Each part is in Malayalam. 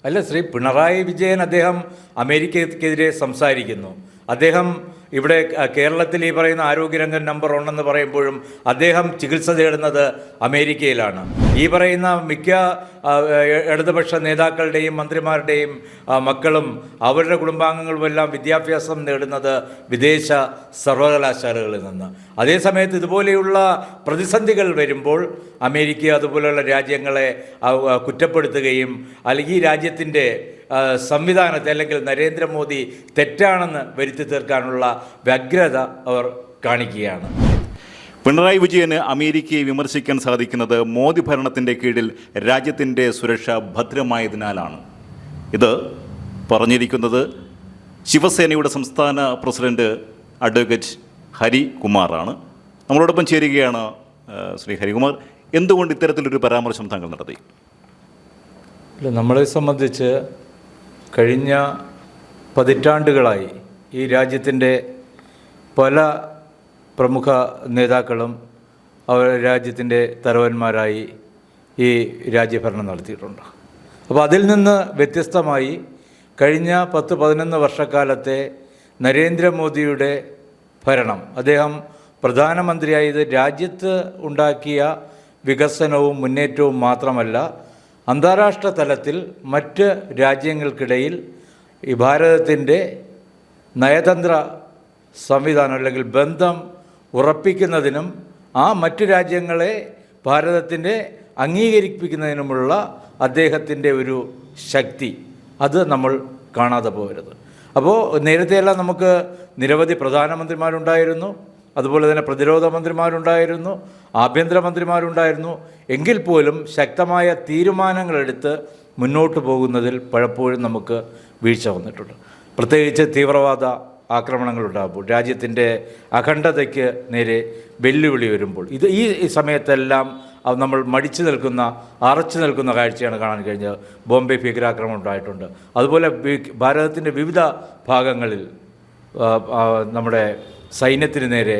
അല്ല, ശ്രീ പിണറായി വിജയൻ അദ്ദേഹം അമേരിക്കയ്ക്കെതിരെ സംസാരിക്കുന്നു. അദ്ദേഹം ഇവിടെ കേരളത്തിൽ ഈ പറയുന്ന ആരോഗ്യരംഗം നമ്പർ 1 എന്ന് പറയുമ്പോഴും അദ്ദേഹം ചികിത്സ തേടുന്നത് അമേരിക്കയിലാണ്. ഈ പറയുന്ന മിക്ക ഇടതുപക്ഷ നേതാക്കളുടെയും മന്ത്രിമാരുടെയും മക്കളും അവരുടെ കുടുംബാംഗങ്ങളുമെല്ലാം വിദ്യാഭ്യാസം നേടുന്നത് വിദേശ സർവകലാശാലകളിൽ നിന്ന്. അതേസമയത്ത് ഇതുപോലെയുള്ള പ്രതിസന്ധികൾ വരുമ്പോൾ അമേരിക്ക അതുപോലെയുള്ള രാജ്യങ്ങളെ കുറ്റപ്പെടുത്തുകയും അല്ലെങ്കിൽ ഈ രാജ്യത്തിൻ്റെ സംവിധാനത്തെ അല്ലെങ്കിൽ നരേന്ദ്രമോദി തെറ്റാണെന്ന് വരുത്തി തീർക്കാനുള്ള വ്യഗ്രത അവർ കാണിക്കുകയാണ്. പിണറായി വിജയന് അമേരിക്കയെ വിമർശിക്കാൻ സാധിക്കുന്നത് മോദി ഭരണത്തിൻ്റെ കീഴിൽ രാജ്യത്തിൻ്റെ സുരക്ഷ ഭദ്രമായതിനാലാണ്. ഇത് പറഞ്ഞിരിക്കുന്നത് ശിവസേനയുടെ സംസ്ഥാന പ്രസിഡന്റ് അഡ്വക്കേറ്റ് ഹരികുമാറാണ്. നമ്മളോടൊപ്പം ചേരുകയാണ് ശ്രീ ഹരികുമാർ. എന്തുകൊണ്ട് ഇത്തരത്തിലൊരു പരാമർശം താങ്കൾ നടത്തി? നമ്മളെ സംബന്ധിച്ച് കഴിഞ്ഞ പതിറ്റാണ്ടുകളായി ഈ രാജ്യത്തിൻ്റെ പല പ്രമുഖ നേതാക്കളും അവർ രാജ്യത്തിൻ്റെ തലവന്മാരായി ഈ രാജ്യഭരണം നടത്തിയിട്ടുണ്ട്. അപ്പോൾ അതിൽ നിന്ന് വ്യത്യസ്തമായി കഴിഞ്ഞ 10-11 വർഷക്കാലത്തെ നരേന്ദ്രമോദിയുടെ ഭരണം, അദ്ദേഹം പ്രധാനമന്ത്രിയായത് രാജ്യത്ത് ഉണ്ടാക്കിയ വികസനവും മുന്നേറ്റവും മാത്രമല്ല, അന്താരാഷ്ട്ര തലത്തിൽ മറ്റ് രാജ്യങ്ങൾക്കിടയിൽ ഈ ഭാരതത്തിൻ്റെ നയതന്ത്ര സംവിധാനം അല്ലെങ്കിൽ ബന്ധം ഉറപ്പിക്കുന്നതിനും ആ മറ്റു രാജ്യങ്ങളെ ഭാരതത്തിൻ്റെ അംഗീകരിപ്പിക്കുന്നതിനുമുള്ള അദ്ദേഹത്തിൻ്റെ ഒരു ശക്തി, അത് നമ്മൾ കാണാതെ പോകരുത്. അപ്പോൾ നേരത്തെയെല്ലാം നമുക്ക് നിരവധി പ്രധാനമന്ത്രിമാരുണ്ടായിരുന്നു, അതുപോലെ തന്നെ പ്രതിരോധ മന്ത്രിമാരുണ്ടായിരുന്നു, ആഭ്യന്തരമന്ത്രിമാരുണ്ടായിരുന്നു. എങ്കിൽ പോലും ശക്തമായ തീരുമാനങ്ങളെടുത്ത് മുന്നോട്ട് പോകുന്നതിൽ പലപ്പോഴും നമുക്ക് വീഴ്ച വന്നിട്ടുണ്ട്. പ്രത്യേകിച്ച് തീവ്രവാദ ആക്രമണങ്ങളുണ്ടാകുമ്പോൾ, രാജ്യത്തിൻ്റെ അഖണ്ഡതയ്ക്ക് നേരെ വെല്ലുവിളി വരുമ്പോൾ, ഈ സമയത്തെല്ലാം നമ്മൾ അറച്ചു നിൽക്കുന്ന കാഴ്ചയാണ് കാണാൻ കഴിഞ്ഞത്. ബോംബെ ഭീകരാക്രമണം ഉണ്ടായിട്ടുണ്ട്. അതുപോലെ ഭാരതത്തിൻ്റെ വിവിധ ഭാഗങ്ങളിൽ നമ്മുടെ സൈന്യത്തിന് നേരെ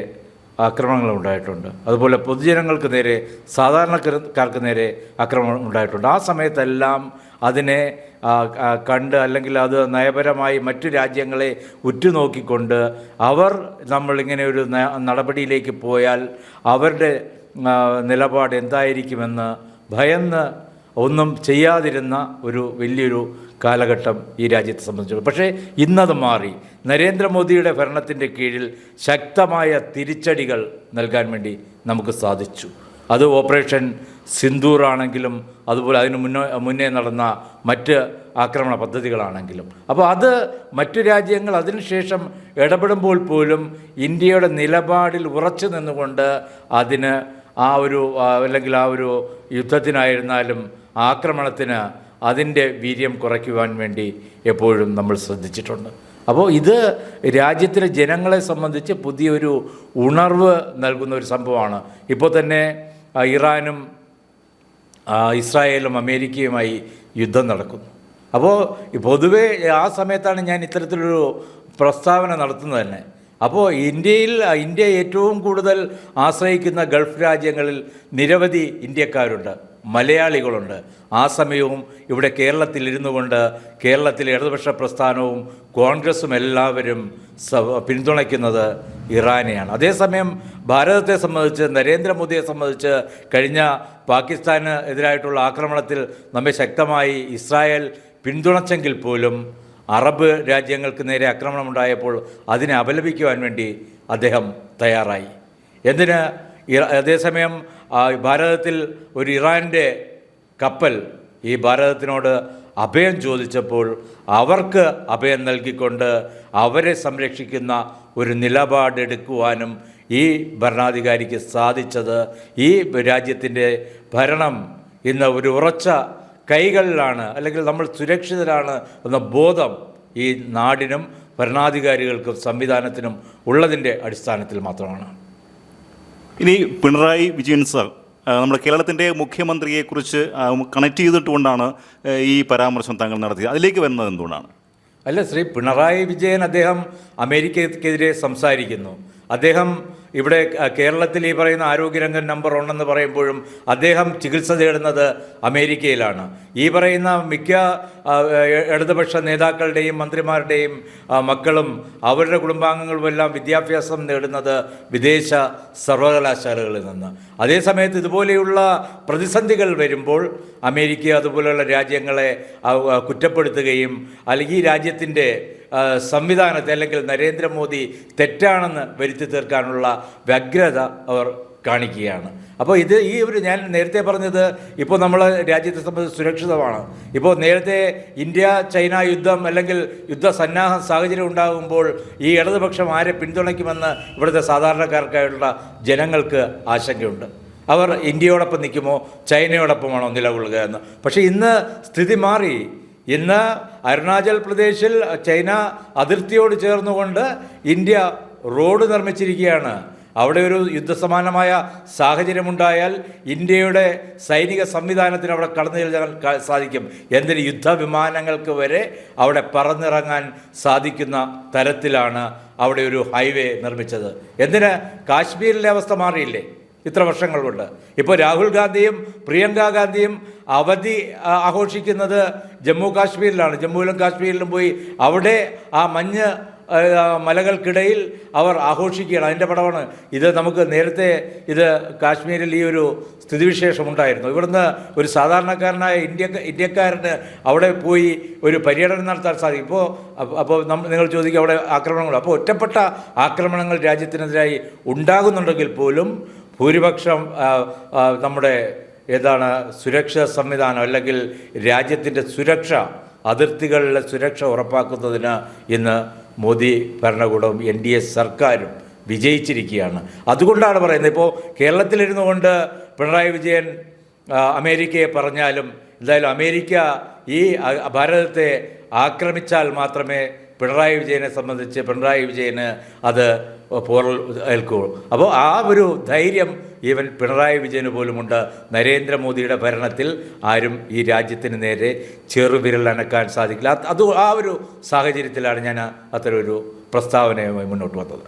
ആക്രമണങ്ങൾ ഉണ്ടായിട്ടുണ്ട്. അതുപോലെ പൊതുജനങ്ങൾക്ക് നേരെ, സാധാരണക്കാർക്ക് നേരെ ആക്രമണം ഉണ്ടായിട്ടുണ്ട്. ആ സമയത്തെല്ലാം അതിനെ കണ്ട് അല്ലെങ്കിൽ അത് നയപരമായി മറ്റു രാജ്യങ്ങളെ ഉറ്റുനോക്കിക്കൊണ്ട് നമ്മളിങ്ങനെ ഒരു നടപടിയിലേക്ക് പോയാൽ അവരുടെ നിലപാട് എന്തായിരിക്കുമെന്ന് ഭയന്ന് ഒന്നും ചെയ്യാതിരുന്ന ഒരു വലിയൊരു കാലഘട്ടം ഈ രാജ്യത്തെ സംബന്ധിച്ചു. പക്ഷേ ഇന്നത് മാറി. നരേന്ദ്രമോദിയുടെ ഭരണത്തിൻ്റെ കീഴിൽ ശക്തമായ തിരിച്ചടികൾ നൽകാൻ വേണ്ടി നമുക്ക് സാധിച്ചു. അത് ഓപ്പറേഷൻ സിന്ദൂർ ആണെങ്കിലും അതുപോലെ അതിന് മുന്നേ നടന്ന മറ്റ് ആക്രമണ പദ്ധതികളാണെങ്കിലും. അപ്പോൾ അത് മറ്റു രാജ്യങ്ങൾ അതിനുശേഷം ഇടപെടുമ്പോൾ പോലും ഇന്ത്യയുടെ നിലപാടിൽ ഉറച്ചു നിന്നുകൊണ്ട് അതിന് അല്ലെങ്കിൽ ആ ഒരു യുദ്ധത്തിനായിരുന്നാലും ആക്രമണത്തിന് അതിൻ്റെ വീര്യം കുറയ്ക്കുവാൻ വേണ്ടി എപ്പോഴും നമ്മൾ ശ്രദ്ധിച്ചിട്ടുണ്ട്. അപ്പോൾ ഇത് രാജ്യത്തിലെ ജനങ്ങളെ സംബന്ധിച്ച് പുതിയൊരു ഉണർവ് നൽകുന്ന ഒരു സംഭവമാണ്. ഇപ്പോൾ തന്നെ ഇറാനും ഇസ്രായേലും അമേരിക്കയുമായി യുദ്ധം നടക്കുന്നു. അപ്പോൾ പൊതുവേ ആ സമയത്താണ് ഞാൻ ഇത്തരത്തിലൊരു പ്രസ്താവന നടത്തുന്നത് തന്നെ. അപ്പോൾ ഇന്ത്യ ഏറ്റവും കൂടുതൽ ആശ്രയിക്കുന്ന ഗൾഫ് രാജ്യങ്ങളിൽ നിരവധി ഇന്ത്യക്കാരുണ്ട്, മലയാളികളുണ്ട്. ആ സമയവും ഇവിടെ കേരളത്തിൽ ഇരുന്നു കൊണ്ട് കേരളത്തിലെ ഇടതുപക്ഷ പ്രസ്ഥാനവും കോൺഗ്രസും എല്ലാവരും പിന്തുണയ്ക്കുന്നത് ഇറാനെയാണ്. അതേസമയം ഭാരതത്തെ സംബന്ധിച്ച്, നരേന്ദ്രമോദിയെ സംബന്ധിച്ച് കഴിഞ്ഞ പാകിസ്ഥാന് എതിരായിട്ടുള്ള ആക്രമണത്തിൽ നമ്മെ ശക്തമായി ഇസ്രായേൽ പിന്തുണച്ചെങ്കിൽ പോലും അറബ് രാജ്യങ്ങൾക്ക് നേരെ ആക്രമണമുണ്ടായപ്പോൾ അതിനെ അപലപിക്കുവാൻ വേണ്ടി അദ്ദേഹം തയ്യാറായി. അതേസമയം ഭാരതത്തിൽ ഒരു ഇറാൻ്റെ കപ്പൽ ഈ ഭാരതത്തിനോട് അഭയം ചോദിച്ചപ്പോൾ അവർക്ക് അഭയം നൽകിക്കൊണ്ട് അവരെ സംരക്ഷിക്കുന്ന ഒരു നിലപാടെടുക്കുവാനും ഈ ഭരണാധികാരിക്ക് സാധിച്ചത്, ഈ രാജ്യത്തിൻ്റെ ഭരണം ഇന്ന് ഒരു ഉറച്ച കൈകളിലാണ്, അല്ലെങ്കിൽ നമ്മൾ സുരക്ഷിതരാണ് എന്ന ബോധം ഈ നാടിനും ഭരണാധികാരികൾക്കും സംവിധാനത്തിനും ഉള്ളതിൻ്റെ അടിസ്ഥാനത്തിൽ മാത്രമാണ്. ഇനി പിണറായി വിജയൻ സാർ നമ്മുടെ കേരളത്തിൻ്റെ മുഖ്യമന്ത്രിയെക്കുറിച്ച് കണക്ട് ചെയ്തിട്ടുകൊണ്ടാണ് ഈ പരാമർശം താങ്കൾ നടത്തിയത്. അതിലേക്ക് വരുന്നത് എന്തുകൊണ്ടാണ്? അല്ല, ശ്രീ പിണറായി വിജയൻ അദ്ദേഹം അമേരിക്കയ്ക്കെതിരെ സംസാരിക്കുന്നു. അദ്ദേഹം ഇവിടെ കേരളത്തിൽ ഈ പറയുന്ന ആരോഗ്യരംഗം നമ്പർ 1 എന്ന് പറയുമ്പോഴും അദ്ദേഹം ചികിത്സ തേടുന്നത് അമേരിക്കയിലാണ്. ഈ പറയുന്ന മിക്ക ഇടതുപക്ഷ നേതാക്കളുടെയും മന്ത്രിമാരുടെയും മക്കളും അവരുടെ കുടുംബാംഗങ്ങളുമെല്ലാം വിദ്യാഭ്യാസം നേടുന്നത് വിദേശ സർവകലാശാലകളിൽ നിന്ന്. അതേസമയത്ത് ഇതുപോലെയുള്ള പ്രതിസന്ധികൾ വരുമ്പോൾ അമേരിക്ക അതുപോലെയുള്ള രാജ്യങ്ങളെ കുറ്റപ്പെടുത്തുകയും അല്ലെങ്കിൽ ഈ രാജ്യത്തിൻ്റെ സംവിധാനത്തെ അല്ലെങ്കിൽ നരേന്ദ്രമോദി തെറ്റാണെന്ന് വരുത്തി തീർക്കാനുള്ള വ്യഗ്രത അവർ കാണിക്കുകയാണ്. അപ്പോൾ ഈ ഒരു ഞാൻ നേരത്തെ പറഞ്ഞത് ഇപ്പോൾ നമ്മൾ രാജ്യത്തെ സംബന്ധിച്ച് സുരക്ഷിതമാണ്. ഇപ്പോൾ നേരത്തെ ഇന്ത്യ ചൈന യുദ്ധം അല്ലെങ്കിൽ യുദ്ധസന്നാഹ സാഹചര്യം ഉണ്ടാകുമ്പോൾ ഈ ഇടതുപക്ഷം ആരെ പിന്തുണയ്ക്കുമെന്ന് ഇവിടുത്തെ സാധാരണക്കാർക്കായുള്ള ജനങ്ങൾക്ക് ആശങ്കയുണ്ട്. അവർ ഇന്ത്യയോടൊപ്പം നിൽക്കുമോ ചൈനയോടൊപ്പമാണോ നിലകൊള്ളുക എന്ന്. പക്ഷേ ഇന്ന് സ്ഥിതി മാറി. ഇന്ന് അരുണാചൽ പ്രദേശിൽ ചൈന അതിർത്തിയോട് ചേർന്നുകൊണ്ട് ഇന്ത്യ റോഡ് നിർമ്മിച്ചിരിക്കുകയാണ്. അവിടെ ഒരു യുദ്ധസമാനമായ സാഹചര്യമുണ്ടായാൽ ഇന്ത്യയുടെ സൈനിക സംവിധാനത്തിന് അവിടെ കടന്നു ചെല്ലാൻ സാധിക്കും. എന്തിന് യുദ്ധവിമാനങ്ങൾക്ക് വരെ അവിടെ പറന്നിറങ്ങാൻ സാധിക്കുന്ന തരത്തിലാണ് അവിടെ ഒരു ഹൈവേ നിർമ്മിച്ചത്. എന്തിന്? കാശ്മീരിലെ അവസ്ഥ മാറിയില്ലേ ഇത്ര വർഷങ്ങൾ കൊണ്ട്? ഇപ്പോൾ രാഹുൽ ഗാന്ധിയും പ്രിയങ്ക ഗാന്ധിയും അവധി ആഘോഷിക്കുന്നത് ജമ്മു കാശ്മീരിലാണ്. ജമ്മുവിലും കാശ്മീരിലും പോയി അവിടെ ആ മഞ്ഞ് മലകൾക്കിടയിൽ അവർ ആഘോഷിക്കുകയാണ്. അതിൻ്റെ പടമാണ് ഇത്. നമുക്ക് നേരത്തെ ഇത് കാശ്മീരിൽ ഈ ഒരു സ്ഥിതിവിശേഷം ഉണ്ടായിരുന്നു. ഇവിടുന്ന് ഒരു സാധാരണക്കാരനായ ഇന്ത്യക്കാരന് അവിടെ പോയി ഒരു പര്യടനം നടത്താൻ സാധിക്കും. അപ്പോൾ നിങ്ങൾ ചോദിക്കും അവിടെ ആക്രമണങ്ങൾ. അപ്പോൾ ഒറ്റപ്പെട്ട ആക്രമണങ്ങൾ രാജ്യത്തിനെതിരായി ഉണ്ടാകുന്നുണ്ടെങ്കിൽ പോലും ഭൂരിപക്ഷം നമ്മുടെ സുരക്ഷാ സംവിധാനം അല്ലെങ്കിൽ രാജ്യത്തിൻ്റെ സുരക്ഷ, അതിർത്തികളിലെ സുരക്ഷ ഉറപ്പാക്കുന്നതിന് ഇന്ന് മോദി ഭരണകൂടവും NDA സർക്കാരും വിജയിച്ചിരിക്കുകയാണ്. അതുകൊണ്ടാണ് പറയുന്നത്. ഇപ്പോൾ കേരളത്തിലിരുന്നു കൊണ്ട് പിണറായി വിജയൻ അമേരിക്കയെ പറഞ്ഞാലും എന്തായാലും അമേരിക്ക ഈ ഭാരതത്തെ ആക്രമിച്ചാൽ മാത്രമേ പിണറായി വിജയനെ സംബന്ധിച്ച് പിണറായി വിജയന് അത് ഏൽക്കുകയുള്ളൂ. അപ്പോൾ ആ ഒരു ധൈര്യം ഈവൻ പിണറായി വിജയന് പോലുമുണ്ട്. നരേന്ദ്രമോദിയുടെ ഭരണത്തിൽ ആരും ഈ രാജ്യത്തിന് നേരെ ചെറുവിരൽ അനക്കാൻ സാധിക്കില്ല. ആ ഒരു സാഹചര്യത്തിലാണ് ഞാൻ അത്തരമൊരു പ്രസ്താവനയുമായി മുന്നോട്ട് വന്നത്.